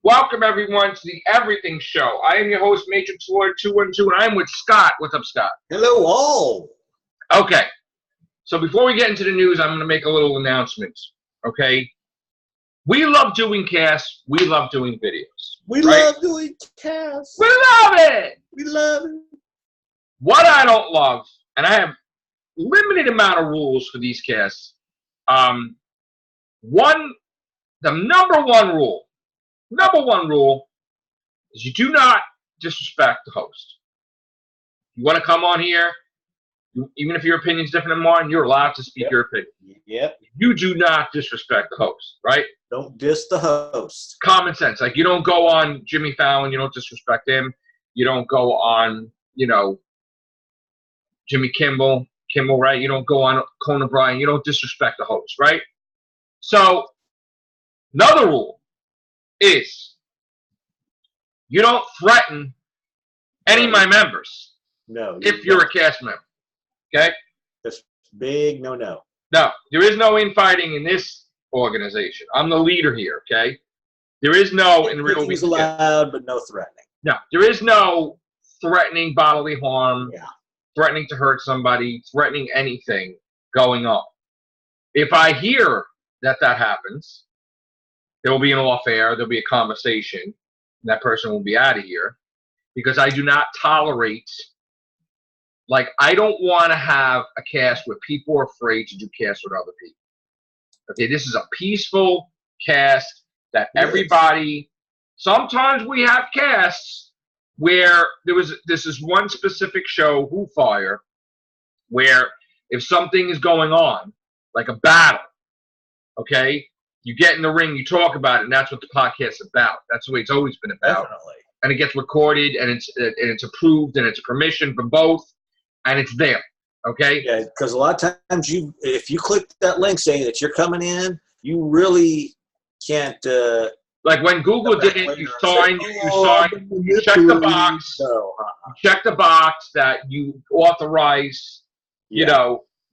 Welcome, everyone, to the Everything Show. I am your host, Matrixlord212, and I'm with Scott. What's up, Scott? Hello, all. Okay, so before we get into the news, I'm going to make a little announcement, okay? We love doing casts. We love doing videos. We right? love doing casts. We love it! We love it. What I don't love, and I have limited amount of rules for these casts. The number one rule is you do not disrespect the host. You want to come on here, even if your opinion is different than mine, you're allowed to speak your opinion. Yep. You do not disrespect the host, right? Don't diss the host. Common sense. Like, you don't go on Jimmy Fallon, you don't disrespect him. You don't go on, Jimmy Kimmel, right? You don't go on Conan O'Brien. You don't disrespect the host, right? So, another rule is you don't threaten any of my members. No. If you're a cast member, okay? That's big no. No, there is no infighting in this organization. I'm the leader here, okay? There is no in real Everything's allowed, but no threatening. No, there is no threatening bodily harm, threatening to hurt somebody, threatening anything going on. If I hear that happens, there will be an off-air, there'll be a conversation, and that person will be out of here, because I do not tolerate, I don't want to have a cast where people are afraid to do casts with other people. Okay, this is a peaceful cast that everybody, sometimes we have casts where this is one specific show, Who Fire, where if something is going on, like a battle, okay, you get in the ring, you talk about it, and that's what the podcast's about. That's the way it's always been about. Definitely. And it gets recorded, and it's approved, and it's a permission from both, and it's there, okay? Yeah, because a lot of times if you click that link saying that you're coming in, you really can't. Like when Google did it, you check the box. Check the box that you authorize,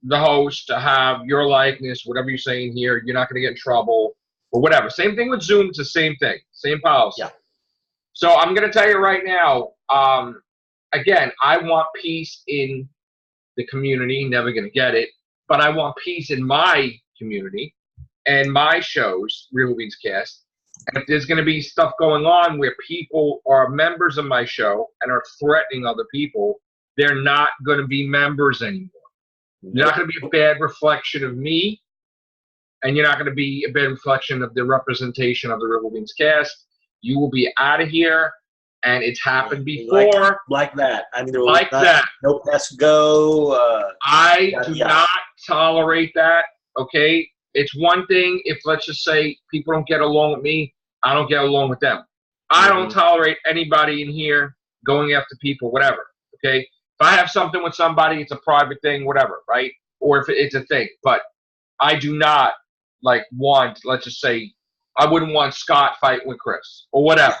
the host to have your likeness, whatever you're saying here. You're not going to get in trouble or whatever. Same thing with Zoom. It's the same thing. Same policy. Yeah. So I'm going to tell you right now, again, I want peace in the community. Never going to get it. But I want peace in my community and my shows, Real Beans Cast. And if there's going to be stuff going on where people are members of my show and are threatening other people, they're not going to be members anymore. You're not going to be a bad reflection of me, and you're not going to be a bad reflection of the representation of the Real Beans Cast. You will be out of here, and it's happened before. Like that. I mean, that. No pass go. I do not tolerate that, okay? It's one thing if, let's just say, people don't get along with me, I don't get along with them. I don't tolerate anybody in here going after people, whatever, okay? If I have something with somebody, it's a private thing, whatever, right? Or if it's a thing. But I do not, want, let's just say, I wouldn't want Scott fighting with Chris or whatever,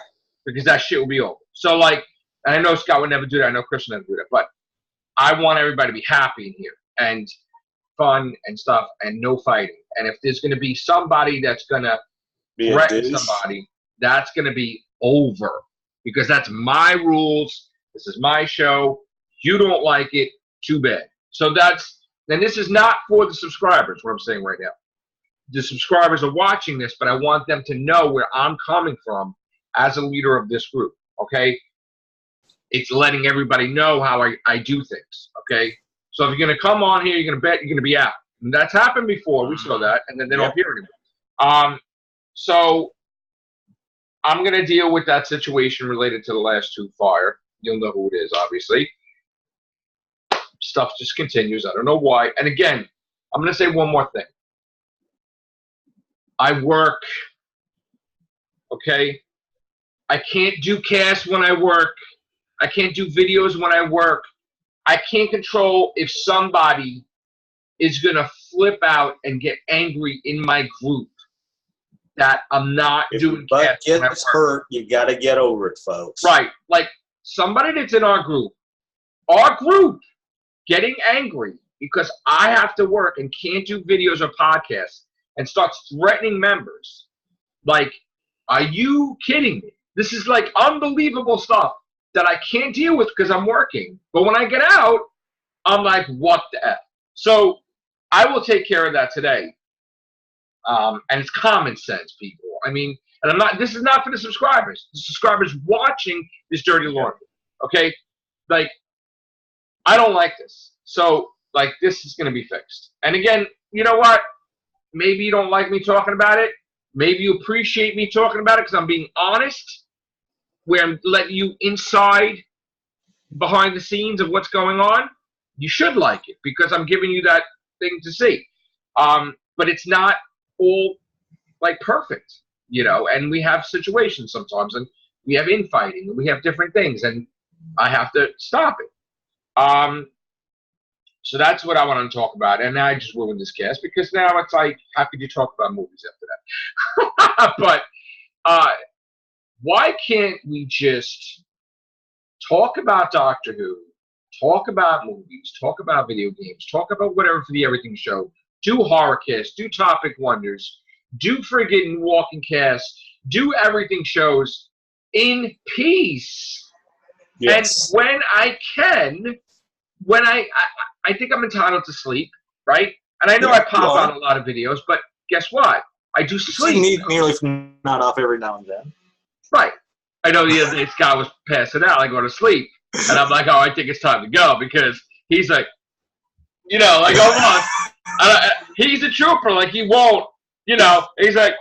because that shit will be over. So, and I know Scott would never do that. I know Chris would never do that. But I want everybody to be happy in here and fun and stuff and no fighting. And if there's going to be somebody that's going to threaten somebody, that's going to be over, because that's my rules. This is my show. You don't like it, too bad. So and this is not for the subscribers, what I'm saying right now. The subscribers are watching this, but I want them to know where I'm coming from as a leader of this group, okay? It's letting everybody know how I do things, okay? So if you're going to come on here, you're going to bet you're going to be out. And that's happened before. We saw that, and then they don't hear anymore. So I'm going to deal with that situation related to the last two fire. You'll know who it is, obviously. Stuff just continues. I don't know why. And again, I'm going to say one more thing. I work, okay? I can't do casts when I work. I can't do videos when I work. I can't control if somebody is going to flip out and get angry in my group that I'm not doing casts. If your butt gets hurt, you got to get over it, folks. Right. Like somebody that's in our group getting angry because I have to work and can't do videos or podcasts and starts threatening members. Like, Are you kidding me? This is like unbelievable stuff that I can't deal with because I'm working. But when I get out, I'm like, what the F? So I will take care of that today. And it's common sense, people. I mean, and I'm not, this is not for the subscribers. The subscribers watching this dirty laundry. Okay? Like, I don't like this. So, like, this is going to be fixed. And again, you know what? Maybe you don't like me talking about it. Maybe you appreciate me talking about it because I'm being honest, where I'm letting you inside, behind the scenes of what's going on. You should like it because I'm giving you that thing to see. But it's not all, like, perfect, you know, and we have situations sometimes, and we have infighting, and we have different things, and I have to stop it. So that's what I want to talk about, and I just ruined this cast because now it's like, how could you talk about movies after that? But why can't we just talk about Doctor Who, talk about movies, talk about video games, talk about whatever for the Everything Show, do horror cast, do topic wonders, do friggin' walking cast, do everything shows in peace. Yes. And when I can, when I think I'm entitled to sleep, right? And I know I pop on a lot of videos, but guess what? I do sleep. You need nearly not off every now and then. Right. I know the other day Scott was passing out. I go to sleep, and I'm like, oh, I think it's time to go because he's like, you know, like, oh, he's a trooper. Like, he won't, you know, he's like,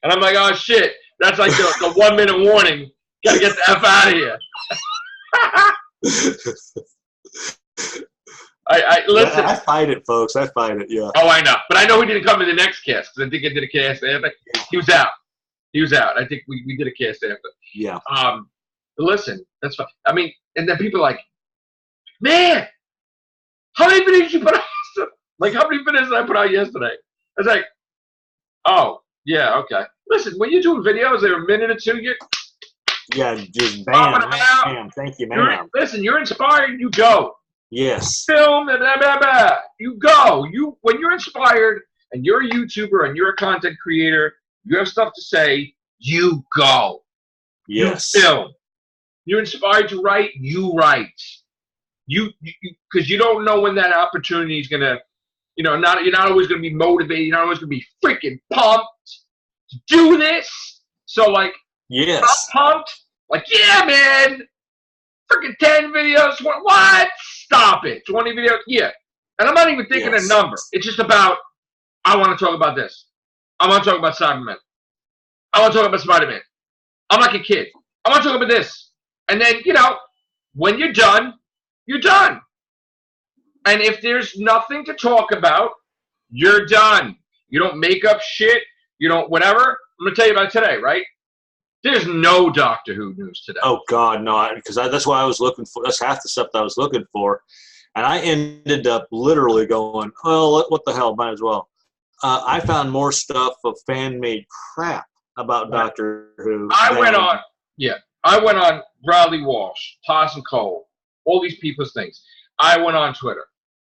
and I'm like, oh, shit. That's like the 1 minute warning. Gotta get the F out of here. Listen. Yeah, I fight it, folks. I fight it, yeah. Oh, I know. But I know he didn't come in the next cast because I think I did a cast after. He was out. He was out. I think we did a cast after. Yeah. Listen, that's fine. I mean, and then people are like, man, how many videos did you put out yesterday? Like, how many videos did I put out yesterday? I was like, oh, yeah, okay. Listen, when you're doing videos, they're a minute or two, yeah, just bam, bam. Thank you, man. Listen, you're inspired, you go. Yes. Film, blah, blah, blah. You go. When you're inspired and you're a YouTuber and you're a content creator, you have stuff to say, you go. Yes. You film. You're inspired to write, you write. Because you don't know when that opportunity is going to, you know, you're not always going to be motivated. You're not always going to be freaking pumped to do this. So, like, yes. I'm pumped. Like, yeah, man. Freaking 10 videos. What? Stop it. 20 videos. Yeah. And I'm not even thinking a number. It's just about, I want to talk about this. I want to talk about Cybermen. I want to talk about Spider-Man. I'm like a kid. I want to talk about this. And then, you know, when you're done, you're done. And if there's nothing to talk about, you're done. You don't make up shit. You don't whatever. I'm going to tell you about today, right? There's no Doctor Who news today. Oh, God, no. Because that's why I was looking for. That's half the stuff that I was looking for. And I ended up literally going, oh, what the hell, might as well. I found more stuff of fan-made crap about Doctor Who. I went on Bradley Walsh, Tyson Cole, all these people's things. I went on Twitter.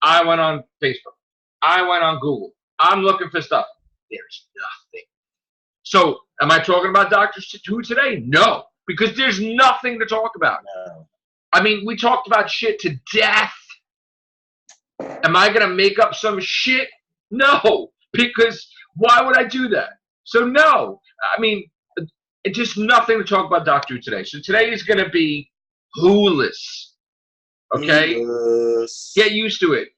I went on Facebook. I went on Google. I'm looking for stuff. There's nothing. So, am I talking about Doctor Who today? No, because there's nothing to talk about. No. I mean, we talked about shit to death. Am I going to make up some shit? No, because why would I do that? So, no. I mean, it's just nothing to talk about Doctor Who today. So, today is going to be Who-less. Okay? Who-less. Get used to it.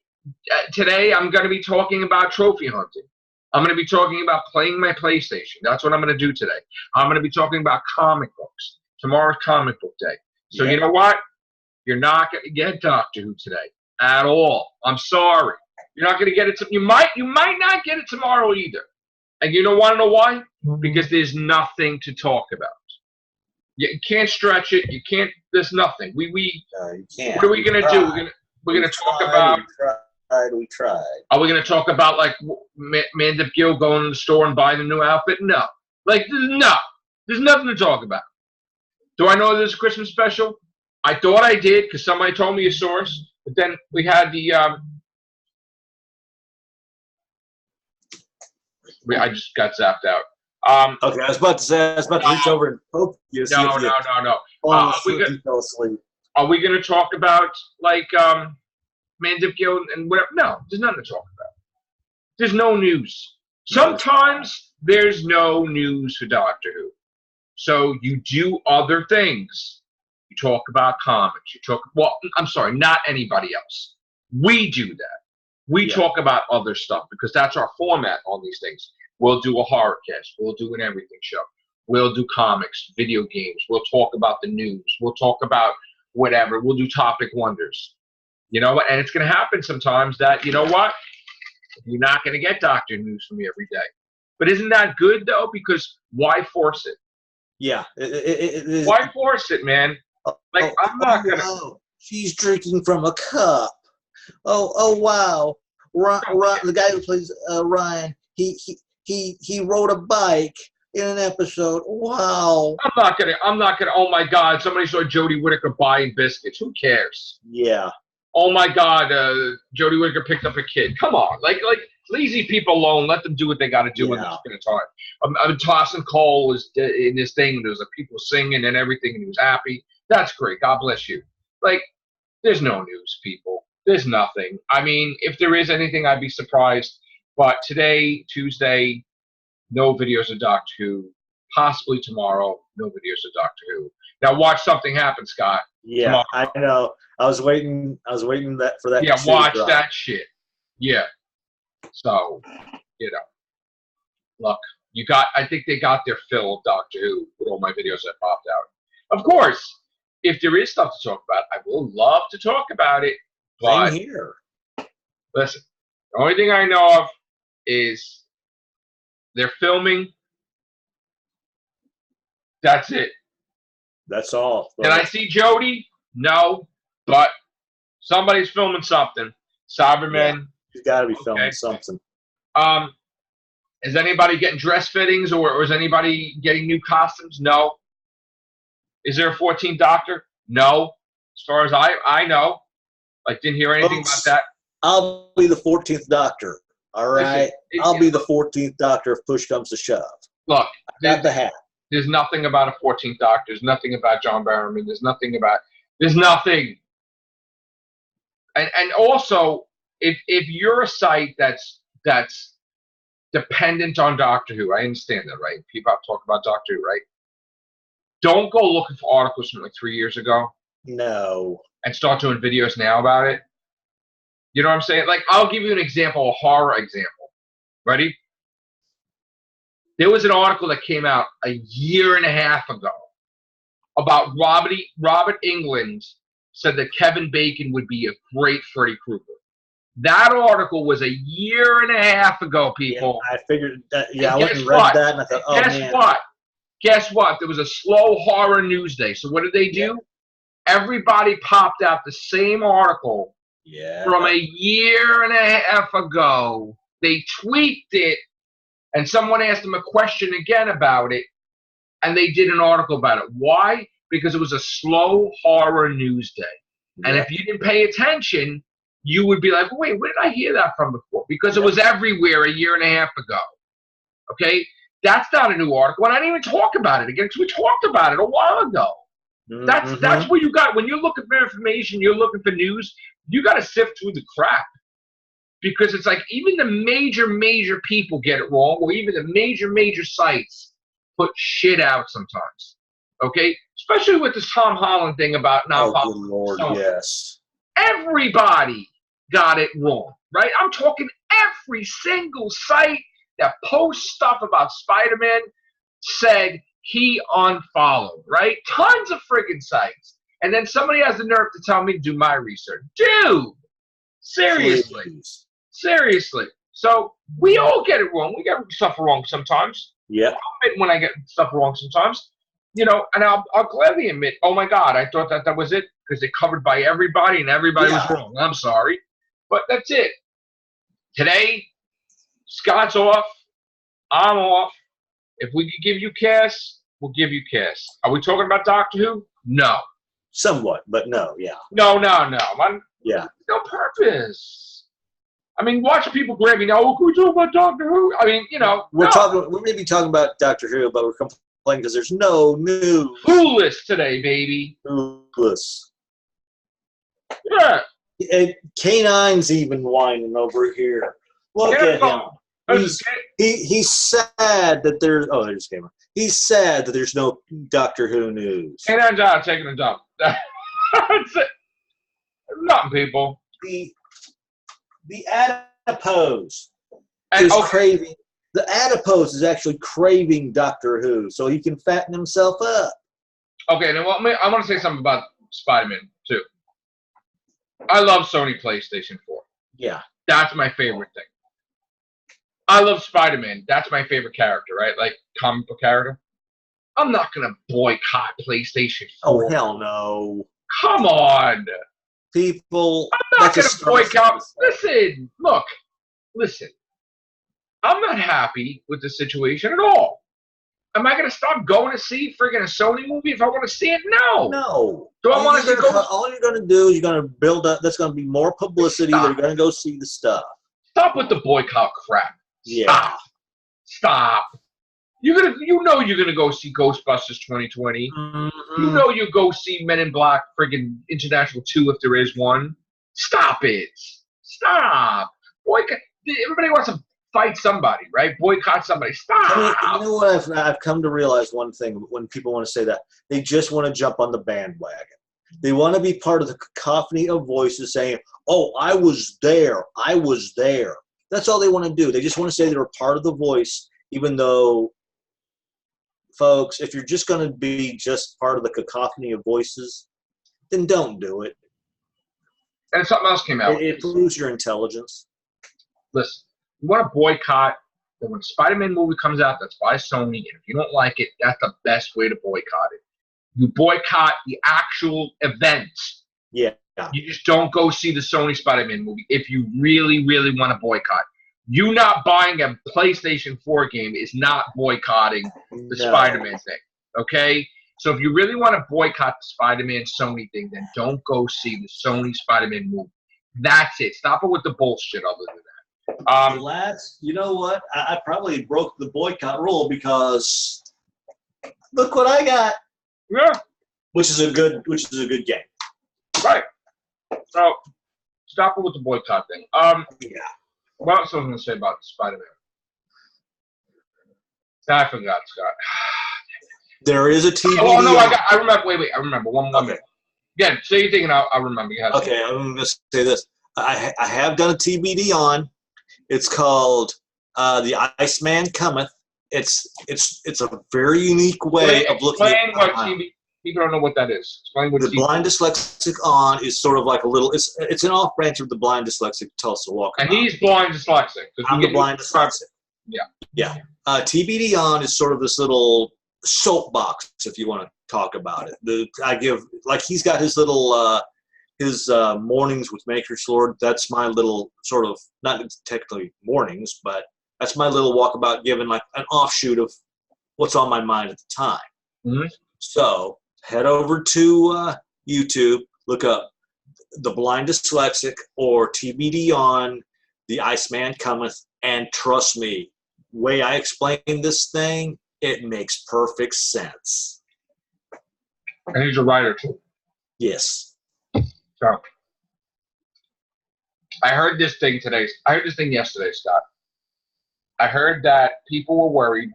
Today, I'm going to be talking about trophy hunting. I'm going to be talking about playing my PlayStation. That's what I'm going to do today. I'm going to be talking about comic books. Tomorrow's comic book day. So you know what? You're not going to get Doctor Who today at all. I'm sorry. You're not going to get it. You might not get it tomorrow either. And you don't want to know why? Because there's nothing to talk about. You can't stretch it. You can't. There's nothing. You can't. What are we going to do? We're going to talk about. We tried. Are we going to talk about, like, Mandip Gill going to the store and buying a new outfit? No. Like, no. There's nothing to talk about. Do I know there's a Christmas special? I thought I did because somebody told me a source. But then we had the I just got zapped out. Okay, I was about to say, I was about to reach over and poke you. No. You fell asleep. Are we going to talk about, like, Mandipko and whatever? No, there's nothing to talk about. There's no news. Sometimes there's no news for Doctor Who. So you do other things. You talk about comics. I'm sorry, not anybody else. We do that. We talk about other stuff because that's our format on these things. We'll do a horror cast. We'll do an everything show. We'll do comics, video games. We'll talk about the news. We'll talk about whatever. We'll do topic wonders. You know what? And it's going to happen sometimes that, you know what? You're not going to get Doctor news from me every day. But isn't that good, though? Because why force it? Yeah. Why force it, man? Like, I'm not going to. Oh, she's drinking from a cup. Oh, wow. The guy who plays Ryan, he rode a bike in an episode. Wow. I'm not gonna. Oh my God! Somebody saw Jodie Whittaker buying biscuits. Who cares? Yeah. Oh my God! Jodie Whittaker picked up a kid. Come on, like lazy people alone. Let them do what they got to do in this kind of time. Tossing Cole was in this thing. There was people singing and everything, and he was happy. That's great. God bless you. Like, there's no news, people. There's nothing. I mean, if there is anything, I'd be surprised. But today, Tuesday, no videos of Doctor Who. Possibly tomorrow, no videos of Doctor Who. Now watch something happen, Scott. Yeah, tomorrow. I know. I was waiting for that. Yeah, watch that shit. Yeah. So, you know, look, I think they got their fill of Doctor Who with all my videos that popped out. Of course, if there is stuff to talk about, I will love to talk about it. But same here. Listen, the only thing I know of is they're filming. That's it. That's all. Did I see Jodie? No, but somebody's filming something. Cybermen. Yeah, he's got to be filming something. Is anybody getting dress fittings or is anybody getting new costumes? No. Is there a 14th Doctor? No. As far as I know. Like, didn't hear anything about that. I'll be the 14th Doctor. All right? I'll be the 14th Doctor if push comes to shove. Look. I got the hat. There's nothing about a 14th Doctor. There's nothing about John Barrowman. There's nothing. And also, if you're a site that's dependent on Doctor Who, I understand that, right? People have to talk about Doctor Who, right? Don't go looking for articles from like 3 years ago. No. And start doing videos now about it. You know what I'm saying? Like, I'll give you an example, a horror example. Ready? There was an article that came out a year and a half ago about Robert Englund said that Kevin Bacon would be a great Freddy Krueger. That article was a year and a half ago, people. Yeah, I figured that. Yeah, I went and read that, and I thought, oh, man. Guess what? There was a slow horror news day. So what did they do? Everybody popped out the same article from a year and a half ago. They tweaked it, and someone asked them a question again about it, and they did an article about it. Why? Because it was a slow horror news day. Yeah. And if you didn't pay attention, you would be like, wait, where did I hear that from before? Because it was everywhere a year and a half ago. Okay? That's not a new article. And I didn't even talk about it again because we talked about it a while ago. Mm-hmm. That's what you got. When you're looking for information, you're looking for news, you got to sift through the crap. Because it's like even the major people get it wrong, or even the major sites put shit out sometimes. Okay? Especially with this Tom Holland thing about not good Lord, yes. Everybody got it wrong, right? I'm talking every single site that posts stuff about Spider-Man said he unfollowed, right? Tons of friggin' sites. And then somebody has the nerve to tell me to do my research. Dude! Seriously. Please. Seriously. So we all get it wrong. We get stuff wrong sometimes. Yeah. I'll admit when I get stuff wrong sometimes. You know, and I'll gladly admit, oh my God, I thought that was it because it covered by everybody and everybody was wrong. I'm sorry. But that's it. Today, Scott's off. I'm off. If we could give you cash, we'll give you cash. Are we talking about Doctor Who? No. Somewhat, but no, yeah. No. Yeah. No purpose. I mean, watch people grab me now. Oh, can we talk about Doctor Who? I mean, you know. We're maybe talking about Doctor Who, but we're complaining because there's no news. Who-less today, baby. Who-less. Yeah. And K9's even whining over here. Look at him. He's sad that there's. Oh, there's Gamer. He's sad that there's no Doctor Who news. K9's out taking a dump. That's it. Nothing, people. The adipose is craving. The adipose is actually craving Doctor Who, so he can fatten himself up. Okay, now I want to say something about Spider-Man too. I love Sony PlayStation 4. Yeah, that's my favorite thing. I love Spider-Man. That's my favorite character, right? Like comic book character. I'm not gonna boycott PlayStation 4. Oh hell no! Come on. People, I'm not going to boycott. Listen. I'm not happy with the situation at all. Am I going to stop going to see friggin' a Sony movie if I want to see it? No. No. Do I want to go? All you're going to do is you're going to build up. That's going to be more publicity. They're going to go see the stuff. Stop with the boycott crap. Yeah. Stop. You know you're gonna go see Ghostbusters 2020. Mm-hmm. You know you go see Men in Black friggin' International 2 if there is one. Stop it. Stop. Boycott. Everybody wants to fight somebody, right? Boycott somebody. Stop. You know what I've come to realize one thing when people want to say that. They just want to jump on the bandwagon. They want to be part of the cacophony of voices saying, oh, I was there. I was there. That's all they want to do. They just want to say they're a part of the voice, even though, folks, if you're just going to be just part of the cacophony of voices, then don't do it. And something else came out. It proves your intelligence. Listen, you want to boycott, then when a Spider-Man movie comes out that's by Sony, and if you don't like it, that's the best way to boycott it. You boycott the actual event. Yeah. You just don't go see the Sony Spider-Man movie if you really, really want to boycott. You not buying a PlayStation 4 game is not boycotting the Spider-Man thing, okay? So if you really want to boycott the Spider-Man Sony thing, then don't go see the Sony Spider-Man movie. That's it. Stop it with the bullshit other than that. Lads, you know what? I probably broke the boycott rule because look what I got. Yeah. Which is a good game. Right. So stop it with the boycott thing. Yeah. What else was I going to say about Spider-Man? I forgot, Scott. There is a TV. Oh, no, I remember. Wait. I remember. One more. Okay. Again, say your thing and I'll remember. Okay, I'm going to say this. I have done a TBD on. It's called The Iceman Cometh. It's a very unique way of looking at what TV. People don't know what that is. Explain what the Blind Dyslexic On is sort of like a little. It's an off branch of the Blind Dyslexic Tulsa Walk. And he's blind dyslexic. I'm the blind dyslexic. Yeah. TBD On is sort of this little soapbox, if you want to talk about it. I give he's got his little his mornings with Matrixlord. That's my little sort of not technically mornings, but that's my little walkabout, giving like an offshoot of what's on my mind at the time. Mm-hmm. So head over to YouTube, look up The Blind Dyslexic or TBD On, The Iceman Cometh, and trust me, the way I explain this thing, it makes perfect sense. And he's a writer too. Yes. So I heard this thing today. I heard this thing yesterday, Scott. I heard that people were worried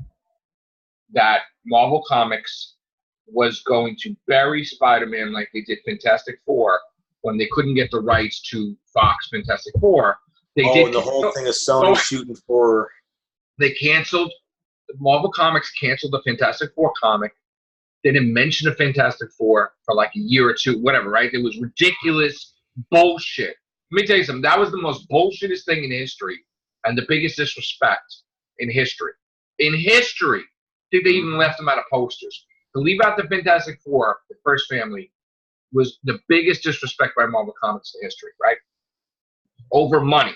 that Marvel Comics was going to bury Spider-Man like they did Fantastic Four when they couldn't get the rights to Fox Fantastic Four. And the whole thing is Sony shooting for... They canceled, Marvel Comics canceled the Fantastic Four comic. They didn't mention the Fantastic Four for like a year or two, whatever, right? It was ridiculous bullshit. Let me tell you something. That was the most bullshitest thing in history and the biggest disrespect in history. In history, I think they even left them out of posters. To leave out the Fantastic Four, the first family, was the biggest disrespect by Marvel Comics in history, right? Over money.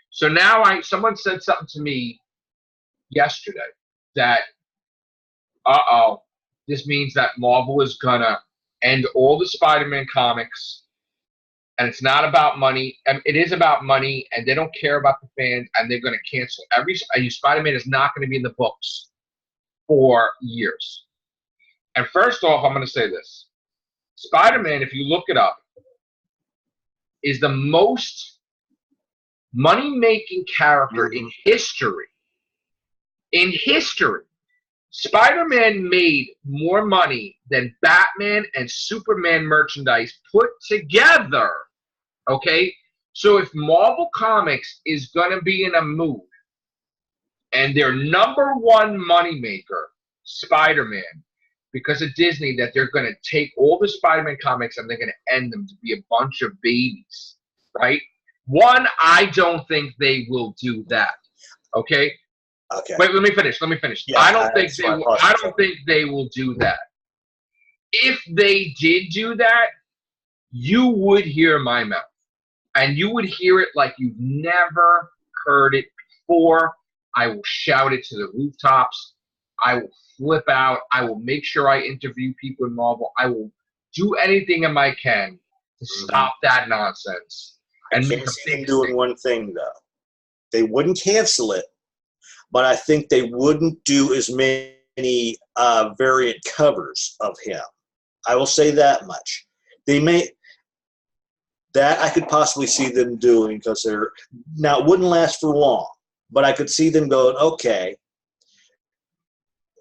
So now someone said something to me yesterday that, this means that Marvel is going to end all the Spider-Man comics and it's not about money. And it is about money, and they don't care about the fans, and they're going to cancel Spider-Man is not going to be in the books for years. And first off, I'm going to say this: Spider-Man, if you look it up, is the most money-making character in history. In history, Spider-Man made more money than Batman and Superman merchandise put together. Okay? So if Marvel Comics is going to be in a mood and their number one moneymaker, Spider-Man, because of Disney, that they're going to take all the Spider-Man comics and they're going to end them to be a bunch of babies, right? One, I don't think they will do that. Okay? Okay. Wait, let me finish. Yeah, I don't think they will do that. If they did do that, you would hear my mouth. And you would hear it like you've never heard it before. I will shout it to the rooftops. I will flip out. I will make sure I interview people in Marvel. I will do anything in my can to stop that nonsense. And I can't see them doing one thing, though. They wouldn't cancel it, but I think they wouldn't do as many variant covers of him. I will say that much. They may... That I could possibly see them doing, because they're... Now, it wouldn't last for long, but I could see them going, okay,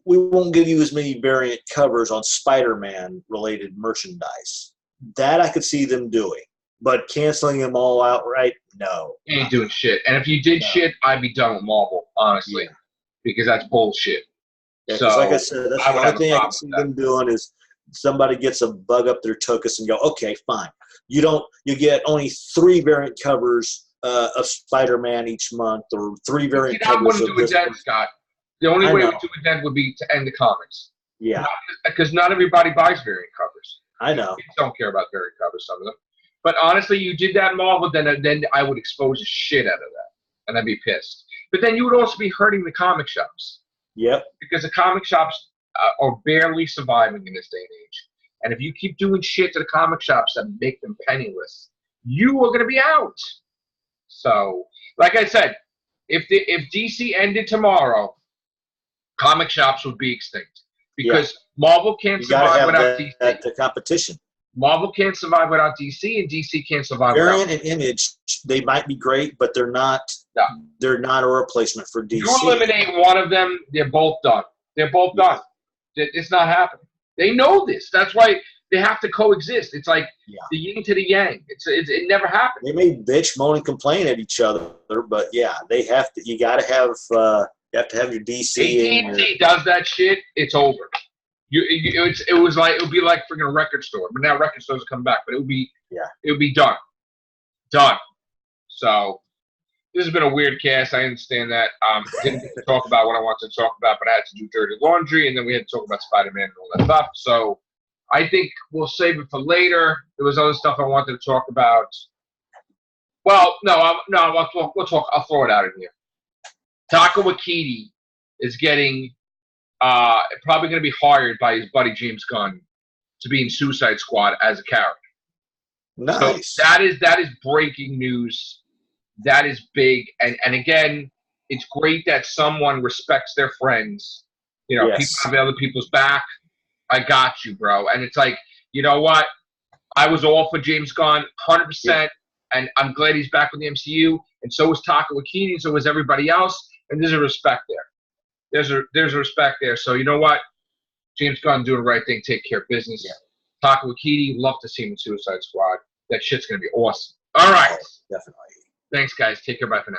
we won't give you as many variant covers on Spider-Man related merchandise. That I could see them doing. But canceling them all outright, no. You ain't doing shit. And if you did shit, I'd be done with Marvel, honestly. Because that's bullshit. Yeah, so, like I said, that's the only thing I can see them doing is somebody gets a bug up their tuchus and go, okay, fine. You get only 3 variant covers of Spider-Man each month, or 3 variant covers. I wouldn't do it then, Scott. The only way we do it then would be to end the comics. Yeah. Because not everybody buys variant covers. I know. Kids don't care about variant covers, some of them. But honestly, you did that, Marvel, then I would expose the shit out of that. And I'd be pissed. But then you would also be hurting the comic shops. Yep. Because the comic shops are barely surviving in this day and age. And if you keep doing shit to the comic shops that make them penniless, you are going to be out. So, like I said, if DC ended tomorrow, comic shops would be extinct. Because Marvel can't survive without DC. The competition. Marvel can't survive without DC, and DC can't survive without Variant and Image, they might be great, but they're not. No. They're not a replacement for DC. You eliminate one of them, they're both done. They're both done. It's not happening. They know this. That's why they have to coexist. It's like the yin to the yang. It never happens. They may bitch, moan, and complain at each other, but they have to. You got to have. You have to have your DC. AT&T does that shit. It's over. It would be like freaking a record store. But now record stores come back. But it would be done. Done. So this has been a weird cast. I understand that. Didn't get to talk about what I wanted to talk about, but I had to do dirty laundry, and then we had to talk about Spider-Man and all that stuff. So I think we'll save it for later. There was other stuff I wanted to talk about. Well, we'll talk. I'll throw it out in here. Taika Waititi is getting probably going to be hired by his buddy James Gunn to be in Suicide Squad as a character. Nice. So that is breaking news. That is big, and again, it's great that someone respects their friends. You know, people have other people's back. I got you, bro. And it's like, you know what? I was all for James Gunn, 100%, and I'm glad he's back with the MCU. And so is Taika Waititi, and so is everybody else. And there's a respect there. There's a respect there. So you know what? James Gunn doing the right thing, take care of business. Yeah. Taika Waititi, love to see him in Suicide Squad. That shit's gonna be awesome. All right. Oh, definitely. Thanks, guys. Take care. Bye for now.